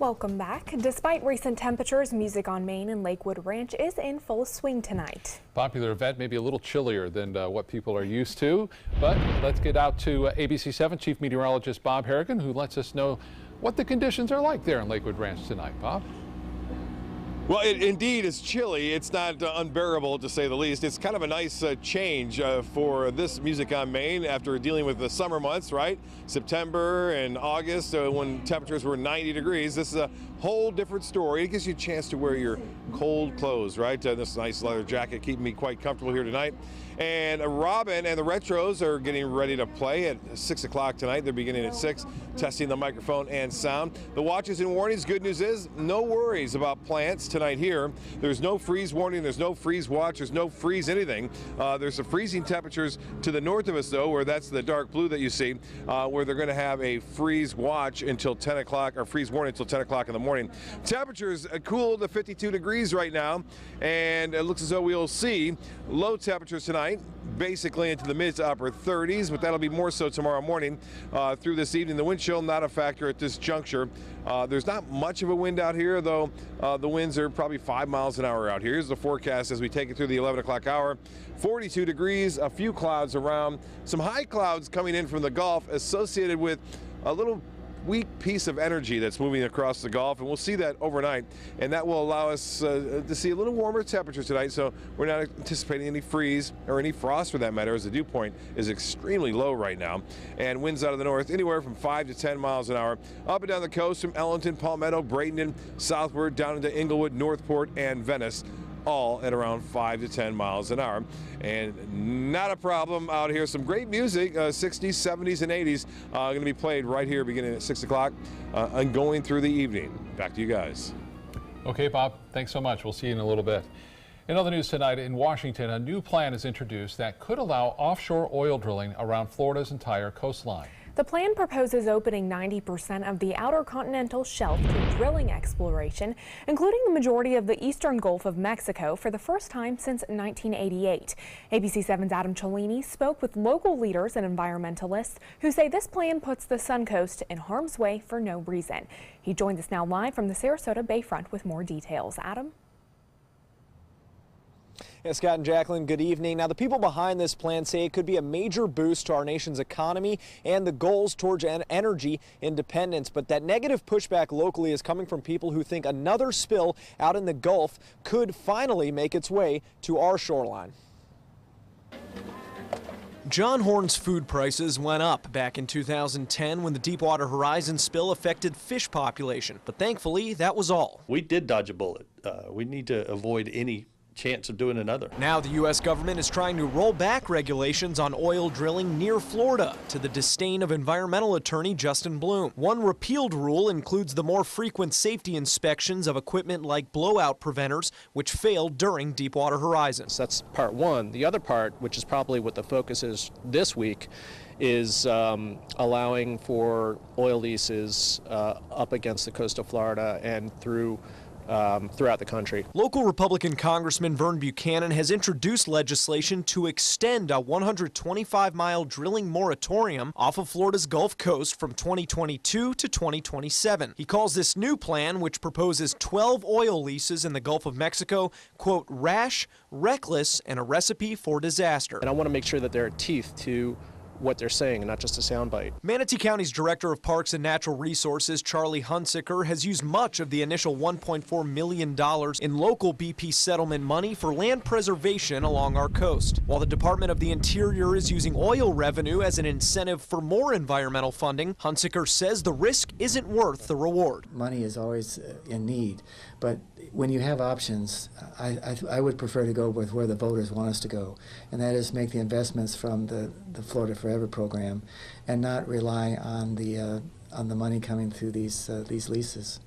Welcome back. Despite recent temperatures, music on Main and Lakewood Ranch is in full swing tonight. Popular event, maybe a little chillier than what people are used to, but let's get out to ABC 7 Chief Meteorologist Bob Harrigan, who lets us know what the conditions are like there in Lakewood Ranch tonight. Bob? Well, it indeed is chilly. It's not unbearable, to say the least. It's kind of a nice change for this Music on Main after dealing with the summer months, right? September and August when temperatures were 90 degrees. This is a whole different story. It gives you a chance to wear your cold clothes, right? This nice leather jacket keeping me quite comfortable here tonight. And Robin and the Retros are getting ready to play at 6 o'clock tonight. They're beginning at 6, testing the microphone and sound. The watches and warnings, good news is no worries about plants tonight here. There's no freeze warning, there's no freeze watch, there's no freeze anything. There's some freezing temperatures to the north of us, though, where that's the dark blue that you see, where they're going to have a freeze watch until 10 o'clock, or freeze warning until 10 o'clock in the morning. Temperatures cool to 52 degrees right now, and it looks as though we'll see low temperatures tonight, basically into the mid to upper 30s, but that'll be more so tomorrow morning through this evening. The wind chill not a factor at this juncture. There's not much of a wind out here, though the winds are probably 5 miles an hour out here. Here's the forecast as we take it through the 11 o'clock hour. 42 degrees, a few clouds around, some high clouds coming in from the Gulf associated with a little weak piece of energy that's moving across the Gulf, and we'll see that overnight, and that will allow us to see a little warmer temperature tonight. So we're not anticipating any freeze or any frost for that matter, as the dew point is extremely low right now, and winds out of the north anywhere from 5 to 10 miles an hour up and down the coast from Ellington, Palmetto, Bradenton, southward down into Inglewood, Northport, and Venice, all at around 5 to 10 miles an hour. And not a problem out here. Some great music, 60s, 70s, and 80s, going to be played right here beginning at 6 o'clock and going through the evening. Back to you guys. Okay, Bob, thanks so much. We'll see you in a little bit. In other news tonight, in Washington, a new plan is introduced that could allow offshore oil drilling around Florida's entire coastline. The plan proposes opening 90% of the outer continental shelf to drilling exploration, including the majority of the eastern Gulf of Mexico for the first time since 1988. ABC 7's Adam Cellini spoke with local leaders and environmentalists who say this plan puts the Suncoast in harm's way for no reason. He joins us now live from the Sarasota Bayfront with more details. Adam? Yeah, Scott and Jacqueline, good evening. Now, the people behind this plan say it could be a major boost to our nation's economy and the goals towards energy independence. But that negative pushback locally is coming from people who think another spill out in the Gulf could finally make its way to our shoreline. John Horn's food prices went up back in 2010 when the Deepwater Horizon spill affected fish population. But thankfully, that was all. We did dodge a bullet. We need to avoid any chance of doing another. Now the U.S. government is trying to roll back regulations on oil drilling near Florida, to the disdain of environmental attorney Justin Bloom. One repealed rule includes the more frequent safety inspections of equipment like blowout preventers, which failed during Deepwater Horizon. So that's part one. The other part, which is probably what the focus is this week, is allowing for oil leases up against the coast of Florida and throughout the country. Local Republican Congressman Vern Buchanan has introduced legislation to extend a 125-mile drilling moratorium off of Florida's Gulf Coast from 2022 to 2027. He calls this new plan, which proposes 12 oil leases in the Gulf of Mexico, quote, rash, reckless, and a recipe for disaster. And I want to make sure that there are teeth to what they're saying and not just a soundbite. Manatee County's Director of Parks and Natural Resources, Charlie Hunsicker, has used much of the initial $1.4 million in local BP settlement money for land preservation along our coast. While the Department of the Interior is using oil revenue as an incentive for more environmental funding, Hunsicker says the risk isn't worth the reward. Money is always in need, but when you have options, I would prefer to go with where the voters want us to go, and that is make the investments from the Florida Forever program and not rely on the money coming through these leases.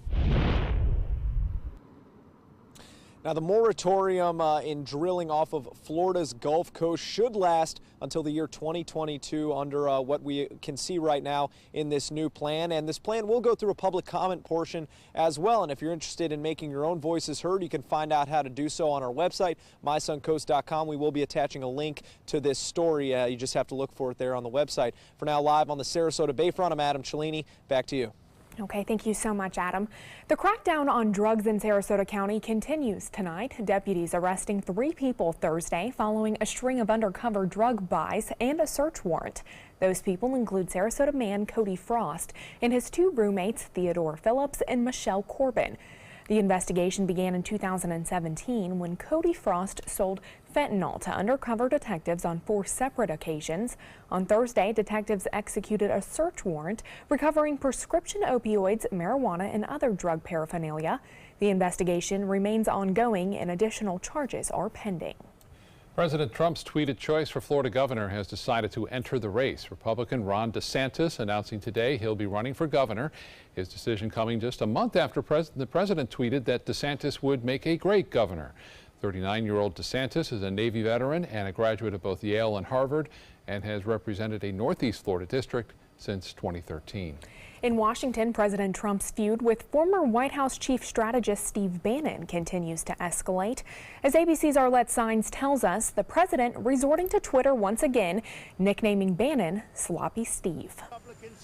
Now, the moratorium in drilling off of Florida's Gulf Coast should last until the year 2022 under what we can see right now in this new plan. And this plan will go through a public comment portion as well. And if you're interested in making your own voices heard, you can find out how to do so on our website, mysuncoast.com. We will be attaching a link to this story. You just have to look for it there on the website. For now, live on the Sarasota Bayfront, I'm Adam Cellini. Back to you. Okay, thank you so much, Adam. The crackdown on drugs in Sarasota County continues tonight. Deputies arresting 3 people Thursday following a string of undercover drug buys and a search warrant. Those people include Sarasota man Cody Frost and his 2 roommates, Theodore Phillips and Michelle Corbin. The investigation began in 2017 when Cody Frost sold fentanyl to undercover detectives on 4 separate occasions. On Thursday, detectives executed a search warrant recovering prescription opioids, marijuana, and other drug paraphernalia. The investigation remains ongoing and additional charges are pending. President Trump's tweeted choice for Florida governor has decided to enter the race. Republican Ron DeSantis announcing today he'll be running for governor. His decision coming just a month after the president tweeted that DeSantis would make a great governor. 39-year-old DeSantis is a Navy veteran and a graduate of both Yale and Harvard and has represented a Northeast Florida district since 2013. In Washington, President Trump's feud with former White House chief strategist Steve Bannon continues to escalate. As ABC's Arlette Saenz tells us, the president resorting to Twitter once again, nicknaming Bannon Sloppy Steve.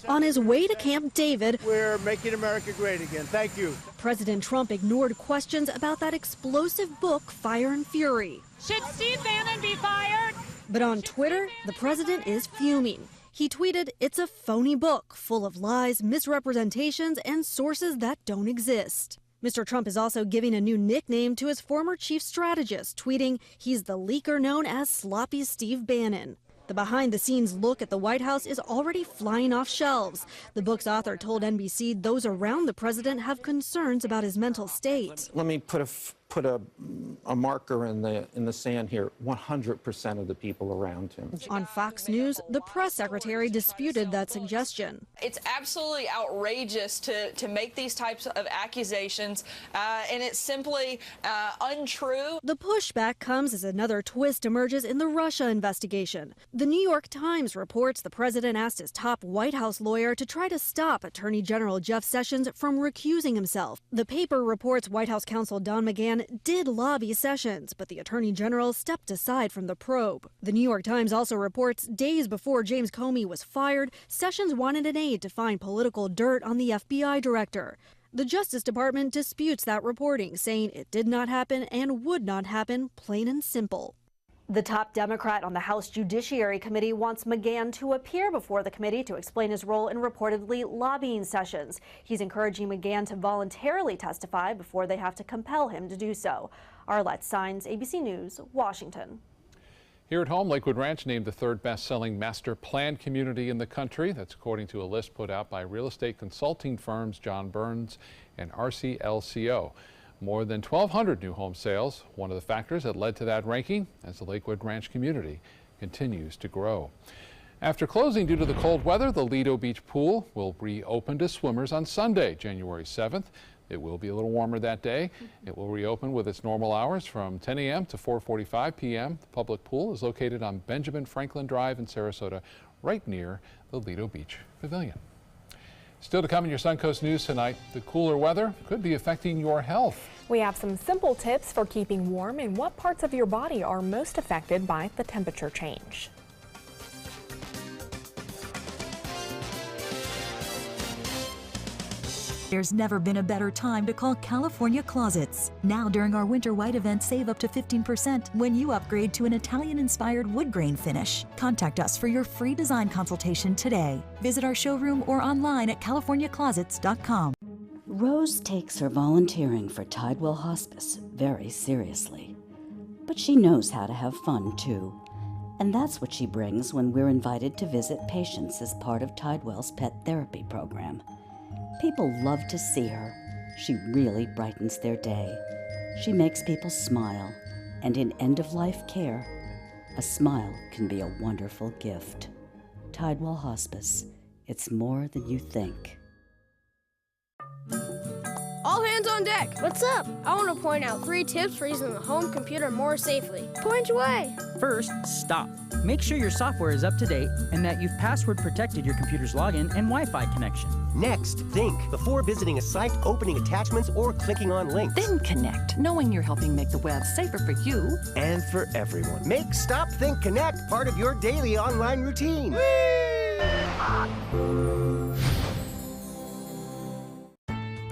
On his way to Camp David, we're making America great again. Thank you. President Trump ignored questions about that explosive book, Fire and Fury. Should Steve Bannon be fired? But on Twitter, the president is fuming. He tweeted, "It's a phony book full of lies, misrepresentations, and sources that don't exist." Mr. Trump is also giving a new nickname to his former chief strategist, tweeting he's the leaker known as Sloppy Steve Bannon. The behind-the-scenes look at the White House is already flying off shelves. The book's author told NBC those around the president have concerns about his mental state. Let me put a marker in the sand here. 100% of the people around him. On Fox News, the press secretary disputed that suggestion. It's absolutely outrageous to make these types of accusations, and it's simply untrue. The pushback comes as another twist emerges in the Russia investigation. The New York Times reports the president asked his top White House lawyer to try to stop Attorney General Jeff Sessions from recusing himself. The paper reports White House counsel Don McGahn did lobby Sessions, but the Attorney General stepped aside from the probe. The New York Times also reports days before James Comey was fired, Sessions wanted an aide to find political dirt on the FBI director. The Justice Department disputes that reporting, saying it did not happen and would not happen, plain and simple. The top Democrat on the House Judiciary Committee wants McGahn to appear before the committee to explain his role in reportedly lobbying Sessions. He's encouraging McGahn to voluntarily testify before they have to compel him to do so. Arlette Saenz, ABC News, Washington. Here at home, Lakewood Ranch named the 3rd best-selling master plan community in the country. That's according to a list put out by real estate consulting firms John Burns and RCLCO. More than 1,200 new home sales, one of the factors that led to that ranking as the Lakewood Ranch community continues to grow. After closing due to the cold weather, the Lido Beach pool will reopen to swimmers on Sunday, January 7th. It will be a little warmer that day. It will reopen with its normal hours from 10 a.m. to 4:45 p.m. The public pool is located on Benjamin Franklin Drive in Sarasota, right near the Lido Beach Pavilion. Still to come in your Suncoast News tonight, the cooler weather could be affecting your health. We have some simple tips for keeping warm and what parts of your body are most affected by the temperature change. There's never been a better time to call California Closets. Now during our Winter White event, save up to 15% when you upgrade to an Italian-inspired wood grain finish. Contact us for your free design consultation today. Visit our showroom or online at californiaclosets.com. Rose takes her volunteering for Tidewell Hospice very seriously. But she knows how to have fun, too. And that's what she brings when we're invited to visit patients as part of Tidewell's pet therapy program. People love to see her. She really brightens their day. She makes people smile. And in end-of-life care, a smile can be a wonderful gift. Tidewell Hospice. It's more than you think. All hands on deck. What's up? I want to point out 3 tips for using the home computer more safely. Point away. First, stop. Make sure your software is up to date and that you've password protected your computer's login and Wi-Fi connection. Next, think before visiting a site, opening attachments, or clicking on links. Then connect, knowing you're helping make the web safer for you and for everyone. Make Stop, Think, Connect part of your daily online routine.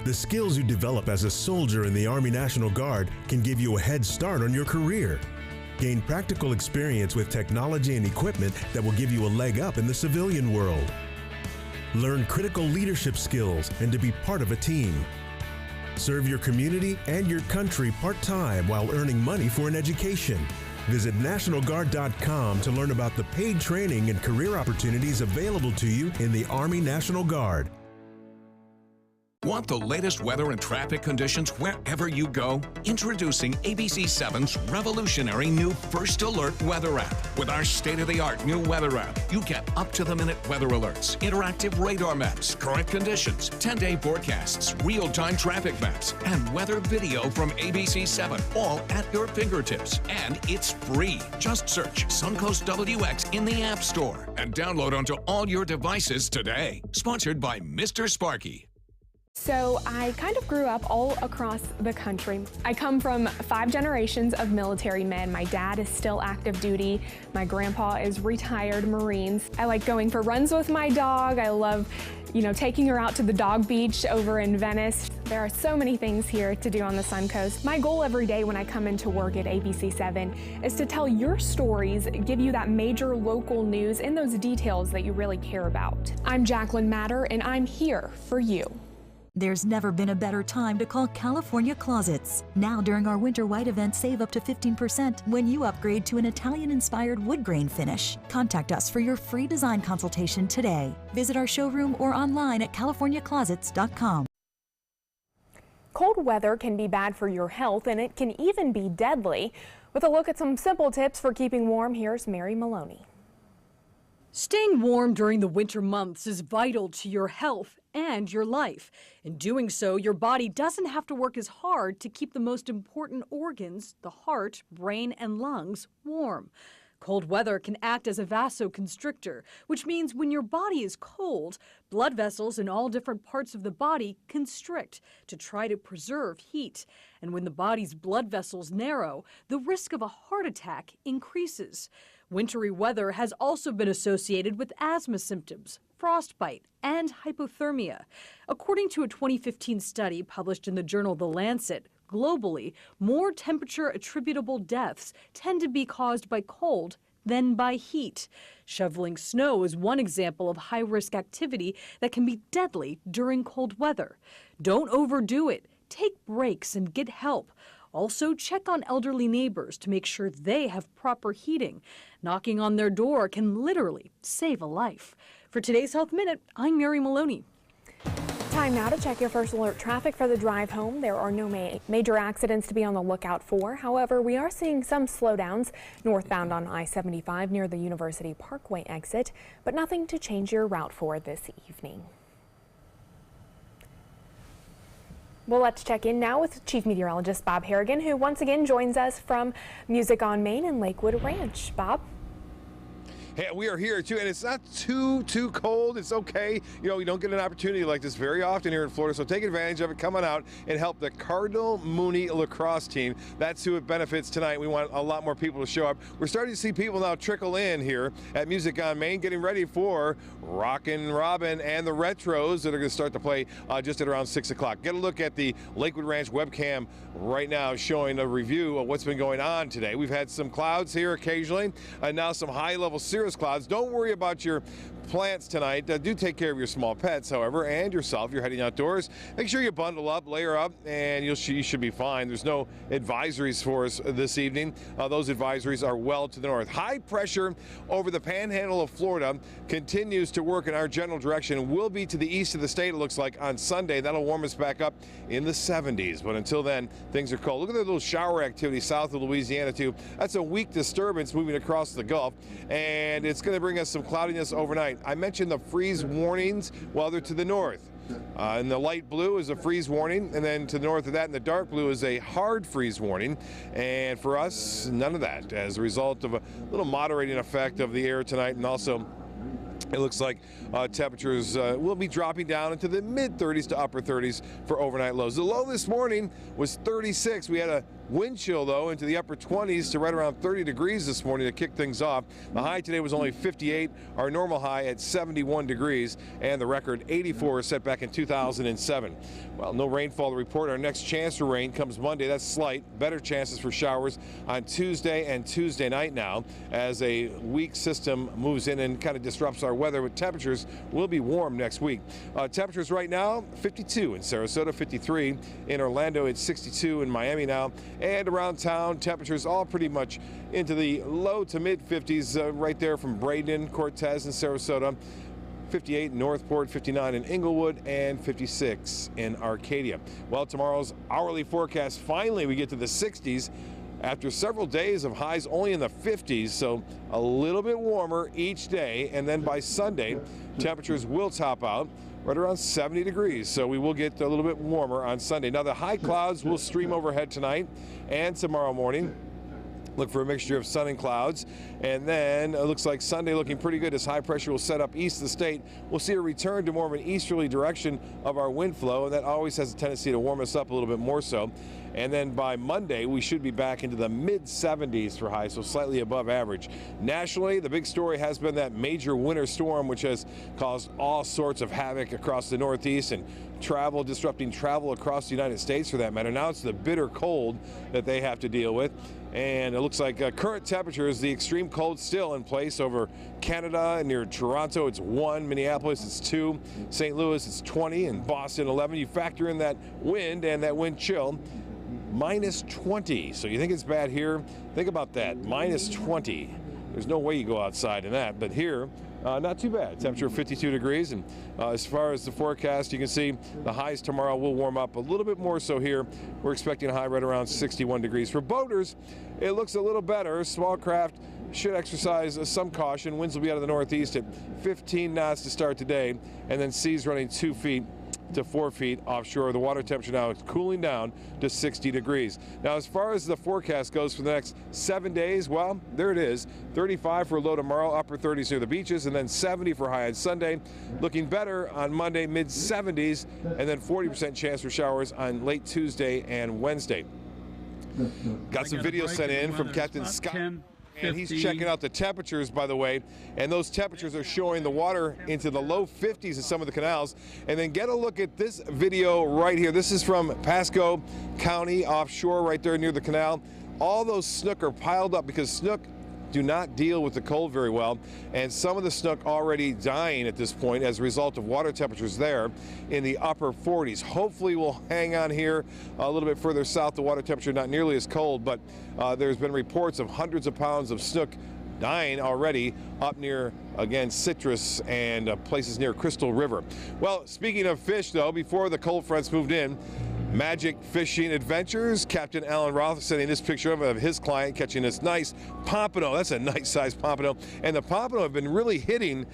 The skills you develop as a soldier in the Army National Guard can give you a head start on your career. Gain practical experience with technology and equipment that will give you a leg up in the civilian world. Learn critical leadership skills and to be part of a team. Serve your community and your country part-time while earning money for an education. Visit NationalGuard.com to learn about the paid training and career opportunities available to you in the Army National Guard. Want the latest weather and traffic conditions wherever you go? Introducing ABC7's revolutionary new First Alert weather app. With our state-of-the-art new weather app, you get up-to-the-minute weather alerts, interactive radar maps, current conditions, 10-day forecasts, real-time traffic maps, and weather video from ABC7, all at your fingertips. And it's free. Just search Suncoast WX in the App Store and download onto all your devices today. Sponsored by Mr. Sparky. So I kind of grew up all across the country. I come from 5 generations of military men. My dad is still active duty. My grandpa is retired Marines. I like going for runs with my dog. I love, taking her out to the dog beach over in Venice. There are so many things here to do on the Suncoast. My goal every day when I come into work at ABC7 is to tell your stories, give you that major local news and those details that you really care about. I'm Jacqueline Matter, and I'm here for you. There's never been a better time to call California Closets. Now during our Winter White event, save up to 15% when you upgrade to an Italian-inspired wood grain finish. Contact us for your free design consultation today. Visit our showroom or online at californiaclosets.com. Cold weather can be bad for your health, and it can even be deadly. With a look at some simple tips for keeping warm, here's Mary Maloney. Staying warm during the winter months is vital to your health and your life. In doing so, your body doesn't have to work as hard to keep the most important organs, the heart, brain, and lungs, warm. Cold weather can act as a vasoconstrictor, which means when your body is cold, blood vessels in all different parts of the body constrict to try to preserve heat. And when the body's blood vessels narrow, the risk of a heart attack increases. Wintry weather has also been associated with asthma symptoms, frostbite, and hypothermia. According to a 2015 study published in the journal The Lancet, globally, more temperature-attributable deaths tend to be caused by cold than by heat. Shoveling snow is one example of high-risk activity that can be deadly during cold weather. Don't overdo it. Take breaks and get help. Also, check on elderly neighbors to make sure they have proper heating. Knocking on their door can literally save a life. For today's Health Minute, I'm Mary Maloney. Time now to check your First Alert traffic for the drive home. There are no major accidents to be on the lookout for. However, we are seeing some slowdowns northbound on I-75 near the University Parkway exit, but nothing to change your route for this evening. Well, let's check in now with Chief Meteorologist Bob Harrigan, who once again joins us from Music on Main in Lakewood Ranch. Bob? Hey, we are here too, and it's not too cold. It's okay. We don't get an opportunity like this very often here in Florida, so take advantage of it. Come on out and help the Cardinal Mooney lacrosse team. That's who it benefits tonight. We want a lot more people to show up. We're starting to see people now trickle in here at Music on Main, getting ready for Rockin' Robin and the Retros that are going to start to play just at around 6 o'clock. Get a look at the Lakewood Ranch webcam right now, showing a review of what's been going on today. We've had some clouds here occasionally, and now some high-level cirrus clouds. Don't worry about your plants tonight. Do take care of your small pets, however, and yourself. You're heading outdoors. Make sure you bundle up, layer up, and you should be fine. There's no advisories for us this evening. Those advisories are well to the north. High pressure over the panhandle of Florida continues to work in our general direction. Will be to the east of the state, it looks like, on Sunday. That'll warm us back up in the 70s. But until then, things are cold. Look at that little shower activity south of Louisiana, too. That's a weak disturbance moving across the Gulf, and it's going to bring us some cloudiness overnight. I mentioned the freeze warnings. Well, they're to the north. In the light blue is a freeze warning, and then to the north of that in the dark blue is a hard freeze warning. And for us, none of that, as a result of a little moderating effect of the air tonight. And also, it looks like temperatures will be dropping down into the mid-30s to upper 30s for overnight lows. The low this morning was 36. We had a Wind chill, though, into the upper 20s to right around 30 degrees this morning to kick things off. The high today was only 58, our normal high at 71 degrees, and the record 84 set back in 2007. Well, no rainfall to report. Our next chance for rain comes Monday. That's slight. Better chances for showers on Tuesday and Tuesday night now as a weak system moves in and kind of disrupts our weather, but temperatures will be warm next week. Temperatures right now, 52 in Sarasota, 53 in Orlando, it's 62 in Miami now, and around town, temperatures all pretty much into the low to mid 50s right there from Braden, Cortez, and Sarasota. 58 in Northport, 59 in Inglewood, and 56 in Arcadia. Well, tomorrow's hourly forecast, finally we get to the 60s after several days of highs only in the 50s, so a little bit warmer each day, and then by Sunday, temperatures will top out right around 70 degrees, so we will get a little bit warmer on Sunday. Now, the high clouds will stream overhead tonight and tomorrow morning. Look for a mixture of sun and clouds. And then it looks like Sunday looking pretty good as high pressure will set up east of the state. We'll see a return to more of an easterly direction of our wind flow, and that always has a tendency to warm us up a little bit more so. And then by Monday, we should be back into the mid-70s for highs, so slightly above average. Nationally, the big story has been that major winter storm, which has caused all sorts of havoc across the Northeast and disrupting travel across the United States for that matter. Now it's the bitter cold that they have to deal with. And it looks like current temperatures, the extreme cold still in place over Canada. Near Toronto, it's 1. Minneapolis, it's 2. St. Louis, it's 20. And Boston, 11. You factor in that wind and that wind chill, minus 20. So you think it's bad here? Think about that, minus 20. There's no way you go outside in that. But here, not too bad. Temperature 52 degrees. And as far as the forecast, you can see the highs tomorrow will warm up a little bit more so here. We're expecting a high right around 61 degrees. For boaters, it looks a little better. Small craft should exercise some caution. Winds will be out of the northeast at 15 knots to start today, and then seas running 2 feet to 4 feet offshore. The water temperature now is cooling down to 60 degrees. Now, as far as the forecast goes for the next 7 days, well, there it is. 35 for a low tomorrow, upper 30s near the beaches, and then 70 for high on Sunday. Looking better on Monday, mid-70s, and then 40% chance for showers on late Tuesday and Wednesday. Got some video sent in from Captain Scott. And he's checking out the temperatures, by the way, and those temperatures are showing the water into the low 50s in some of the canals. And then get a look at this video right here. This is from Pasco County offshore right there near the canal. All those snook are piled up because snook do not deal with the cold very well, and some of the snook already dying at this point as a result of water temperatures there in the upper 40s. Hopefully we'll hang on here a little bit further south. The water temperature not nearly as cold, but there's been reports of hundreds of pounds of snook dying already up near, again, Citrus and places near Crystal River. Well, speaking of fish, though, before the cold fronts moved in, Magic Fishing Adventures, Captain Alan Roth sending this picture of his client catching this nice pompano. That's a nice sized pompano. And the pompano have been really hitting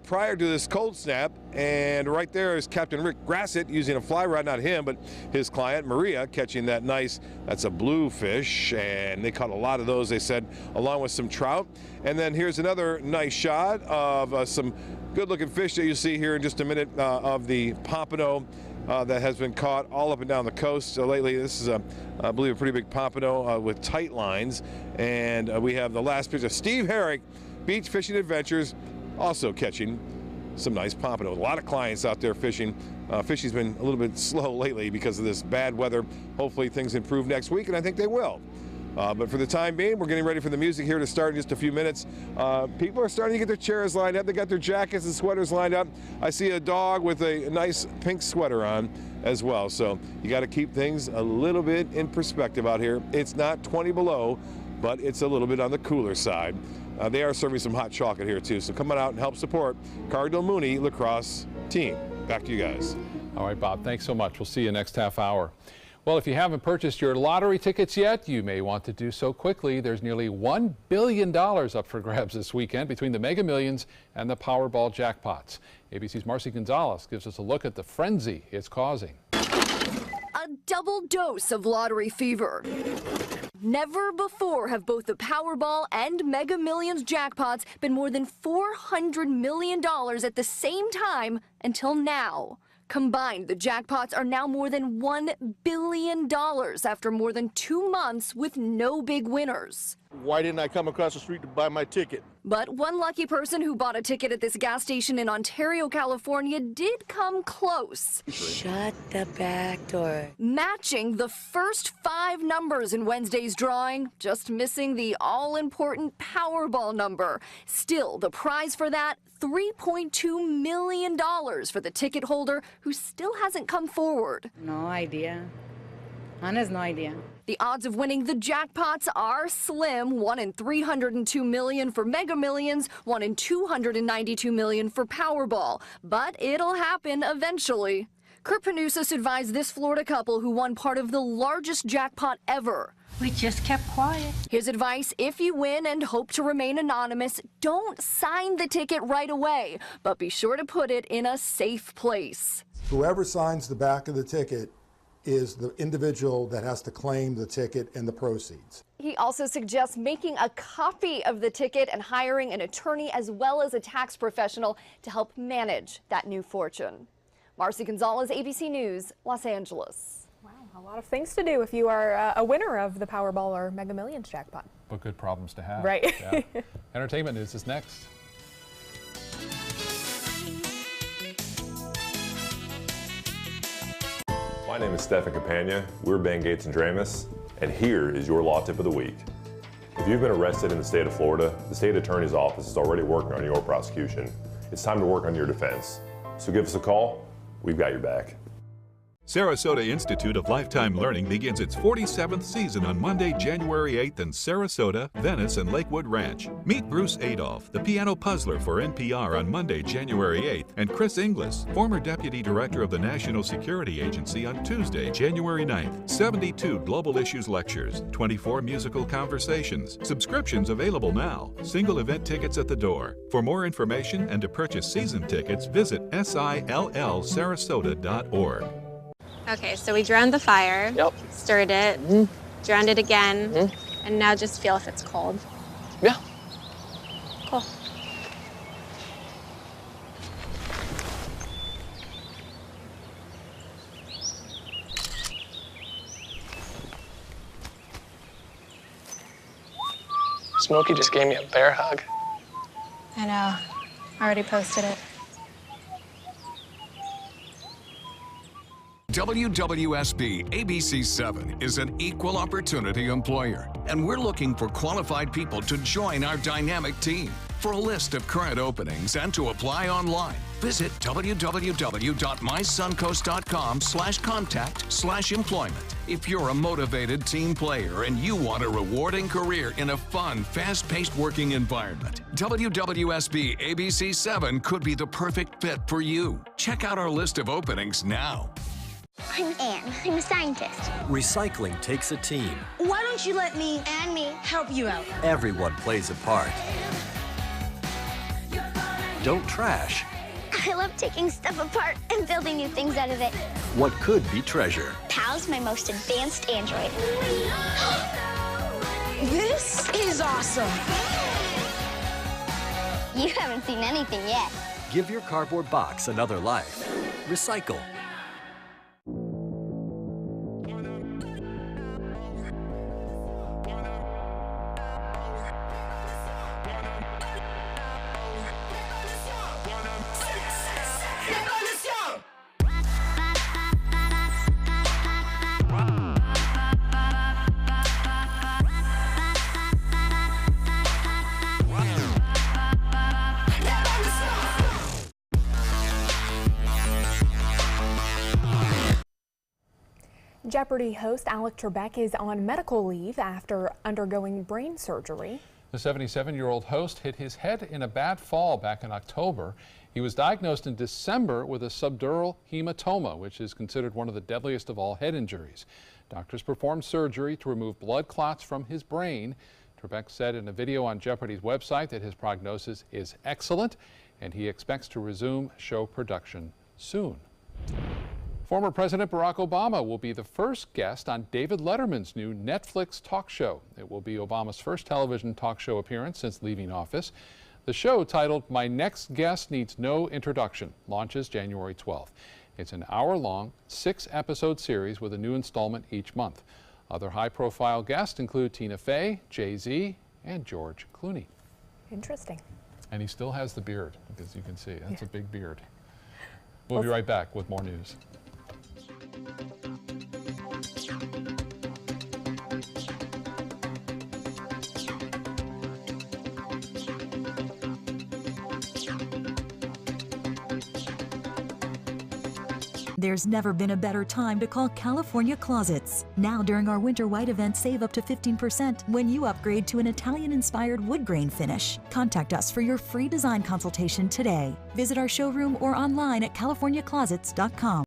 prior to this cold snap. And right there is Captain Rick Grassett using a fly rod, not him, but his client Maria catching that nice, that's a bluefish. And they caught a lot of those, they said, along with some trout. And then here's another nice shot of some good looking fish that you see here in just a minute of the pompano. That has been caught all up and down the coast lately. This is, I believe, a pretty big pompano with tight lines. And we have the last picture. Steve Herrick, Beach Fishing Adventures, also catching some nice pompano. A lot of clients out there fishing. Fishing's been a little bit slow lately because of this bad weather. Hopefully things improve next week, and I think they will. But for the time being, we're getting ready for the music here to start in just a few minutes. People are starting to get their chairs lined up. They got their jackets and sweaters lined up. I see a dog with a nice pink sweater on as well. So you got to keep things a little bit in perspective out here. It's not 20 below, but it's a little bit on the cooler side. They are serving some hot chocolate here too. So come on out and help support Cardinal Mooney lacrosse team. Back to you guys. All right, Bob, thanks so much. We'll see you next half hour. Well, if you haven't purchased your lottery tickets yet, you may want to do so quickly. There's nearly $1 billion up for grabs this weekend between the Mega Millions and the Powerball jackpots. ABC's Marcy Gonzalez gives us a look at the frenzy it's causing. A double dose of lottery fever. Never before have both the Powerball and Mega Millions jackpots been more than $400 million at the same time until now. Combined, the jackpots are now more than $1 billion after more than 2 months with no big winners. Why didn't I come across the street to buy my ticket? But one lucky person who bought a ticket at this gas station in Ontario, California did come close. Shut the back door. Matching the first 5 numbers in Wednesday's drawing, just missing the all-important Powerball number. Still, the prize for that, $3.2 million for the ticket holder who still hasn't come forward. No idea. Honest, no idea. The odds of winning the jackpots are slim. 1 in 302 million for Mega Millions, 1 in 292 million for Powerball. But it'll happen eventually. Kurt Panousis advised this Florida couple who won part of the largest jackpot ever. We just kept quiet. His advice, if you win and hope to remain anonymous, don't sign the ticket right away, but be sure to put it in a safe place. Whoever signs the back of the ticket is the individual that has to claim the ticket and the proceeds. He also suggests making a copy of the ticket and hiring an attorney as well as a tax professional to help manage that new fortune. Marcy Gonzalez, ABC News, Los Angeles. Wow, a lot of things to do if you are a winner of the Powerball or Mega Millions jackpot. But good problems to have. Right. Yeah. Entertainment news is next. My name is Stefan Campagna. We're Ben Gates and Dramus, and here is your law tip of the week. If you've been arrested in the state of Florida, the state attorney's office is already working on your prosecution. It's time to work on your defense. So give us a call. We've got your back. Sarasota Institute of Lifetime Learning begins its 47th season on Monday, January 8th in Sarasota, Venice, and Lakewood Ranch. Meet Bruce Adolph, the piano puzzler for NPR on Monday, January 8th, and Chris Inglis, former Deputy Director of the National Security Agency, on Tuesday, January 9th. 72 Global Issues lectures, 24 musical conversations. Subscriptions available now. Single event tickets at the door. For more information and to purchase season tickets, visit sillsarasota.org. Okay, so we drowned the fire, stirred it, drowned it again, and now just feel if it's cold. Yeah. Cool. Smokey just gave me a bear hug. I know. I already posted it. WWSB ABC7 is an equal opportunity employer, and we're looking for qualified people to join our dynamic team. For a list of current openings and to apply online, visit www.mysuncoast.com/contact/employment. If you're a motivated team player and you want a rewarding career in a fun, fast-paced working environment, WWSB ABC7 could be the perfect fit for you. Check out our list of openings now. I'm Anne. I'm a scientist. Recycling takes a team. Why don't you let me and me help you out? Everyone plays a part. Don't trash I love taking stuff apart and building new things out of it. what could be treasure. Pal's my most advanced android. This is awesome. You haven't seen anything yet. Give your cardboard box another life. Recycle. Jeopardy host Alec Trebek is on medical leave after undergoing brain surgery. The 77-year-old host hit his head in a bad fall back in October. He was diagnosed in December with a subdural hematoma, which is considered one of the deadliest of all head injuries. Doctors performed surgery to remove blood clots from his brain. Trebek said in a video on Jeopardy's website that his prognosis is excellent and he expects to resume show production soon. Former President Barack Obama will be the first guest on David Letterman's new Netflix talk show. It will be Obama's first television talk show appearance since leaving office. The show, titled My Next Guest Needs No Introduction, launches January 12th. It's an hour-long, 6-episode series with a new installment each month. Other high-profile guests include Tina Fey, Jay-Z, and George Clooney. Interesting. And he still has the beard, as you can see. That's a big beard. We'll be right back with more news. There's never been a better time to call California Closets. Now during our Winter White event, save up to 15% when you upgrade to an Italian-inspired wood grain finish. Contact us for your free design consultation today. Visit our showroom or online at californiaclosets.com.